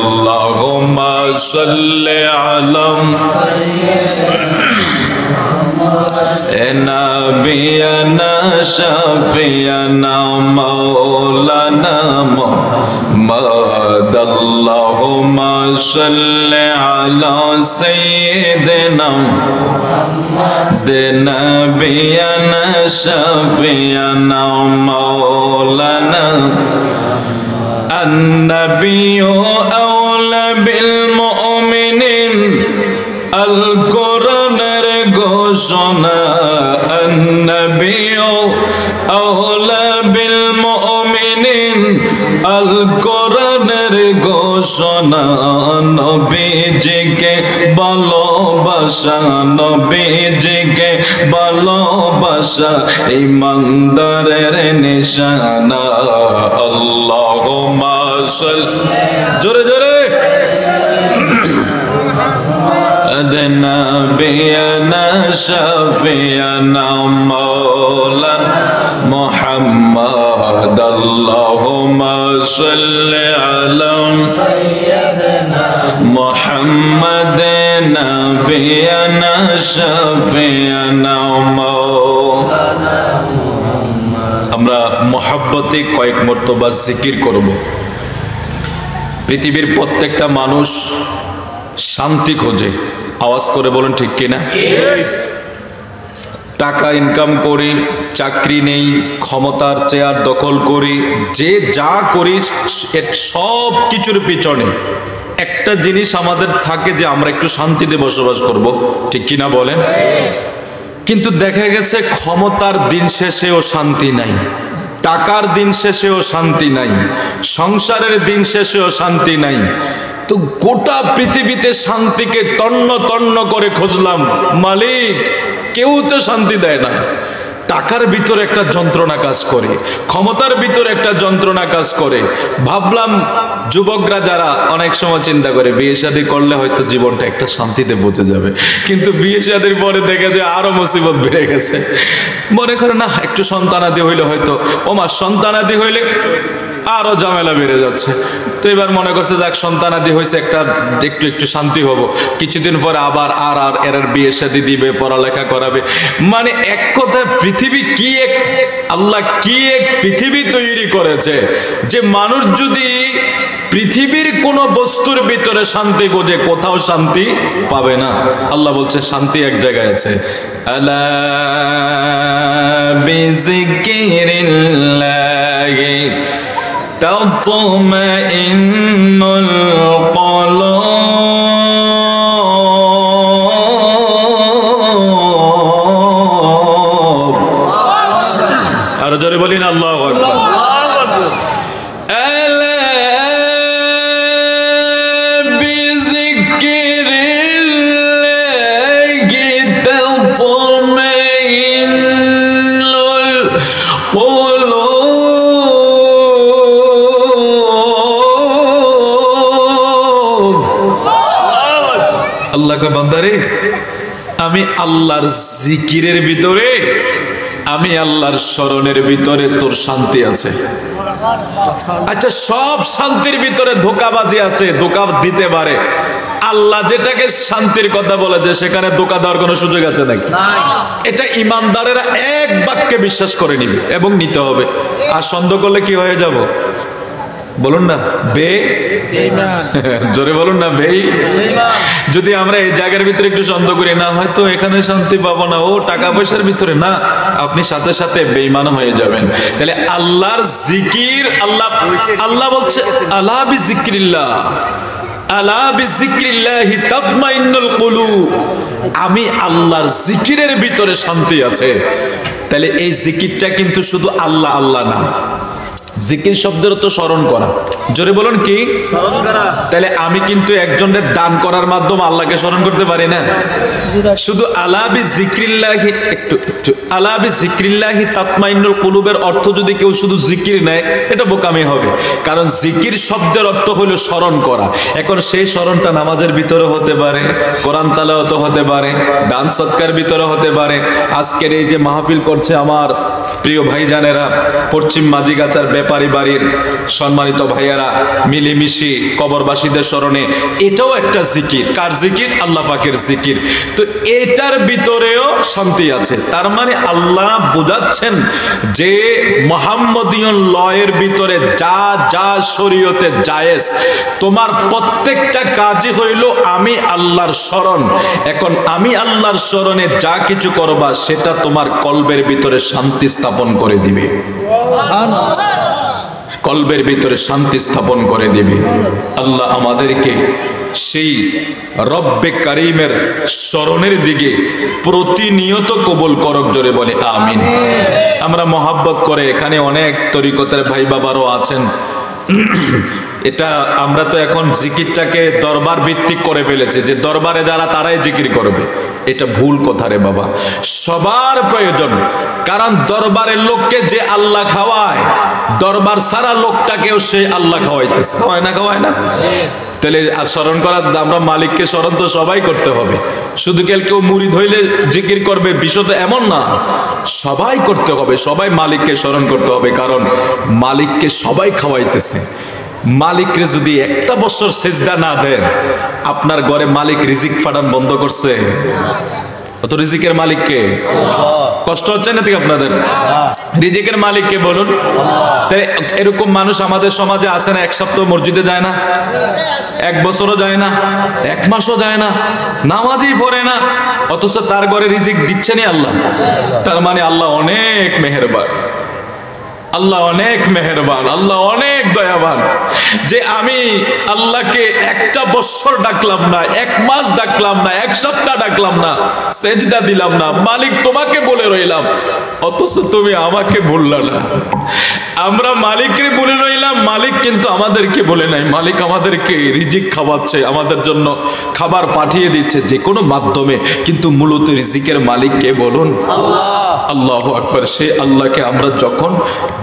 Allahumma salli ala nabiyana shafiyana maulana Muhammad. Allahumma salli ala sayyidina nabiyana shafiyana maulana النبي أولى بالمؤمنين القرآن ঘোষণা النبي أولى بالمؤمنين القرآن ঘোষণা নবীজিকে ভালোবাসা নবীজিকে ভালোবাসা ইমানদারের নিশানা আল্লাহুম্মা সাল্লি জোরে জোরে নবিয়ানা শাফিয়ানা মাওলানা মুহাম্মদ আল্লাহুম্মা সাল্লি আলা সাইয়্যিদিনা মুহাম্মদ নবিয়ানা শাফিয়ানা মাওলানা। আমরা মহব্বতে কয়েক মর্তবা জিকির করব। পৃথিবীর প্রত্যেকটা মানুষ শান্তি খোঁজে, আওয়াজ করে বলেন ঠিক কিনা? টাকা ইনকাম করি, চাকরি নেই, ক্ষমতার চেয়ার দখল করি, যে যা করি সব কিছুর পিছনে একটা জিনিস আমাদের থাকে যে আমরা একটু শান্তিতে বসবাস করব, ঠিক কিনা বলেন? কিন্তু দেখা গেছে ক্ষমতার দিন শেষেও শান্তি নাই, টাকার দিন শেষেও শান্তি নাই, সংসারের দিন শেষেও শান্তি নাই। তো গোটা পৃথিবীতে শান্তিকে তন্ন তন্ন করে খুঁজলাম, মালিক কেউ তো শান্তি দেয় না। টাকার ভিতরে একটা যন্ত্রণা কাজ করে, ক্ষমতার ভিতরে একটা যন্ত্রণা কাজ করে। ভাবলাম যুবকরা যারা অনেক সময় চিন্তা করে বিয়ে শাদী করলে হয়তো জীবনটা একটা শান্তিতে পৌঁছে যাবে, কিন্তু বিয়ে শাদীর পরে দেখে যে আরো মুসিবত বেড়ে গেছে। মনে করে না একটু সন্তানাদি হইলে হয়তো, ওমা সন্তানাদি হইলে আরো ঝামেলা বেড়ে যাচ্ছে। তো এবার মনে করছে যাক সন্তানাদি হয়েছে, একটা একটু একটু শান্তি হবো, কিছুদিন পরে আবার এর বিয়ে শাদী দিবে, পড়ালেখা করাবে। মানে এক কথা পৃথিবী কি এক, আল্লাহ কি এক পৃথিবী তৈরি করেছে যে মানুষ যদি পৃথিবীর কোন বস্তুর ভিতরে শান্তি খোঁজে কোথাও শান্তি পাবে না। আল্লাহ বলছে শান্তি এক জায়গায় আছে। আলা বিযিকিরিল্লাহি তাতমাইন্নুল কুলুব। আর জোরে বলিন আল্লাহু আকবার। আল্লাহ কে বান্দারে, আমি আল্লাহর জিকিরের ভিতরে, আমি আল্লাহর স্মরণের ভিতরে তোর শান্তি আছে। আচ্ছা, সব শান্তির ভিতরে ধোঁকাবাজি আছে, ধোঁকা দিতে পারে। আল্লাহ যেটাকে শান্তির কথা বলেছে সেখানে ধোঁকা দেওয়ার কোনো সুযোগ আছে নাকি? এটা ইমানদারেরা এক বাক্যে বিশ্বাস করে নিবে এবং নিতে হবে। আর সন্দেহ করলে কি হয়ে যাব? বলুন না জোরে বলুন না বেঈমান। যদি আমরা এই জায়গার ভিতরে একটু সন্দেহ করি, না হয়তো এখানে শান্তি পাবো না, ও টাকা পয়সার ভিতরে না, আপনি সাথে সাথে বেঈমান হয়ে যাবেন। তাহলে আল্লাহর জিকির, আল্লাহ বলছে আলা বিযিকরিল্লাহ, আলা বিযিকরিল্লাহি তাতমাইন্নুল কুলুব। আমি আল্লাহর জিকিরের ভিতরে শান্তি আছে। তাহলে এই জিকিরটা কিন্তু শুধু আল্লাহ আল্লাহ না, জিকির শব্দের তো স্মরণ করা। জোরে বলুন কি? স্মরণ করা। তাহলে আমি কিন্তু একজনের দান করার মাধ্যমে আল্লাহকে স্মরণ করতে পারি না। শুধু আলা বিযিকরিল্লাহি, একটু আলা বিযিকরিল্লাহি তাতমাইন্নুল কুলুবের অর্থ যদি কেউ শুধু জিকির নেয়, এটা বোকামি হবে। কারণ জিকির শব্দের অর্থ হলো স্মরণ করা। এখন সেই স্মরণটা নামাজের ভিতরে হতে পারে, কোরআন তেলাওয়াত হতে পারে, দান সদকার ভিতরে হতে পারে। আজকের এই যে মাহফিল করছে আমার প্রিয় ভাইজানেরা, পশ্চিম মাঝিগাছার ব্যাপারী বাড়ির সম্মানিত ভাইয়ারা মিলেমিশে কবরবাসীদের স্মরণে, এটাও একটা জিকির। কার জিকির? আল্লাহ পাকের জিকির। তো এটার ভিতরেও শান্তি আছে। তার মানে আল্লাহ বোঝাচ্ছেন যে মুহাম্মদীয় লয়ের ভিতরে যা যা শরীয়তে জায়েজ, তোমার প্রত্যেকটা কাজই হইল আমি আল্লাহর স্মরণ। এখন আমি আল্লাহর স্মরণে যা কিছু করবা সেটা তোমার কলবের ভিতরে শান্তি স্থাপন করে দিবে, কলবের ভিতরে শান্তি স্থাপন করে দিবে। আল্লাহ আমাদেরকে সেই রব্বে কারিমের স্মরণের দিকে প্রতিনিয়ত কবুল করক, জোরে বলে আমিন। আমরা মহাব্বত করে, এখানে অনেক তরিকতের ভাই বাবারও আছেন। এটা আমরা তো এখন জিকিরটাকে দরবার ভিত্তিক করে ফেলেছি, যে দরবারে যারা তারাই জিকির করবে। এটা ভুল কথা রে বাবা, সবার প্রয়োজন। কারণ দরবারের লোককে যে আল্লাহ খাওয়ায়, দরবার সারা লোকটাকেও সে আল্লাহ খাওয়াইতেছে, খাওয়ায় না? খাওয়ায় না? তাহলে আর স্মরণ করার, আমরা মালিককে স্মরণ তো সবাই করতে হবে। শুধু কেউ মুরিদ হইলে জিকির করবে বিষয় তো এমন না, সবাই করতে হবে, সবাই মালিককে স্মরণ করতে হবে। কারণ মালিককে সবাই খাওয়াইতেছে। মালিককে যদি একটা বছর সেজদা না দেন, আপনার ঘরে মালিক রিজিক ফাটান বন্ধ করছে? অত রিজিকের মালিককে কষ্ট হচ্ছে না থেকে আপনাদের? রিজিকের মালিককে বলুন। তাই এরকম মানুষ আমাদের সমাজে আছে না? এক সপ্তাহ মসজিদে যায় না, এক বছরও যায় না, এক মাসও যায় না, নামাজই পড়ে না, অথচ তার ঘরে রিজিক দিচ্ছেনই আল্লাহ। তার মানে আল্লাহ অনেক মেহেরবান, আল্লাহ অনেক মেহেরবান, আল্লাহ অনেক দয়াবান। যে আমি আল্লাহকে একটা বছর ডাকলাম না, এক মাস ডাকলাম না, এক সপ্তাহ ডাকলাম না, সেজদা দিলাম না, মালিক তোমাকে বলে রইলাম, অথচ তুমি আমাকে বললা না। আমরা মালিককে বলে রইলাম, মালিক কিন্তু আমাদেরকে বলে নাই। মালিক আমাদেরকে রিজিক খাওয়াচ্ছে, আমাদের জন্য খাবার পাঠিয়ে দিচ্ছে যে কোনো মাধ্যমে, কিন্তু মূলত রিজিকের মালিক কে বলুন? আল্লাহ। আল্লাহু আকবার। সে আল্লাহকে আমরা যখন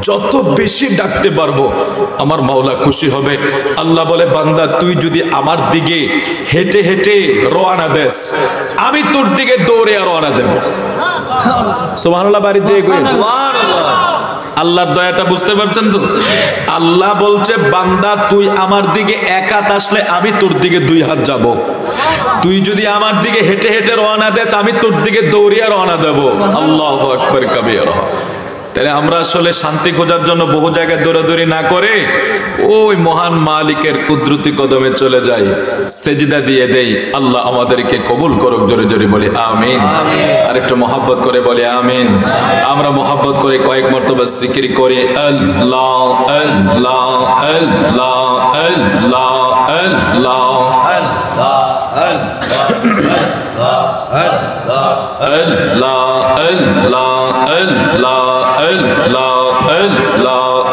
যত বেশি ডাকতে পারবো আমার মাওলা খুশি হবে। আল্লাহ বলে, বান্দা তুই যদি আমার দিকে হেঁটে হেঁটে রওনা দেস, আমি তোর দিকে দৌড়ে রওনা দেব। সুবহানাল্লাহ। বাড়িতে সুবহানাল্লাহ। আল্লাহর দয়াটা বুঝতে পারছেন তো? আল্লাহ বলছে, বান্দা তুই আমার দিকে এক হাত আসলে আমি তোর দিকে দুই হাত যাব। তুই যদি আমার দিকে হেঁটে হেঁটে রওনা দেস, আমি তোর দিকে দৌড়িয়ে রওনা দেব। আল্লাহু আকবার কাবীরা। তাহলে আমরা আসলে শান্তি খোঁজার জন্য বহু জায়গায় দৌড়াদৌড়ি না করে ওই মহান মালিকের কুদরতি কদমে চলে যাই, সেজদা দিয়ে দেই। আল্লাহ আমাদেরকে কবুল করুক, জোরে জোরে বলি আমিন। আর একটু মহব্বত করে বলি আমিন। আমরা মহব্বত করে কয়েক মর্তবা জিকির করি, আল্লাহ আল্লাহ আল্লাহ আল্লাহ আল্লাহ আল্লাহ আল্লাহ আল্লাহ আল্লাহ আল্লাহ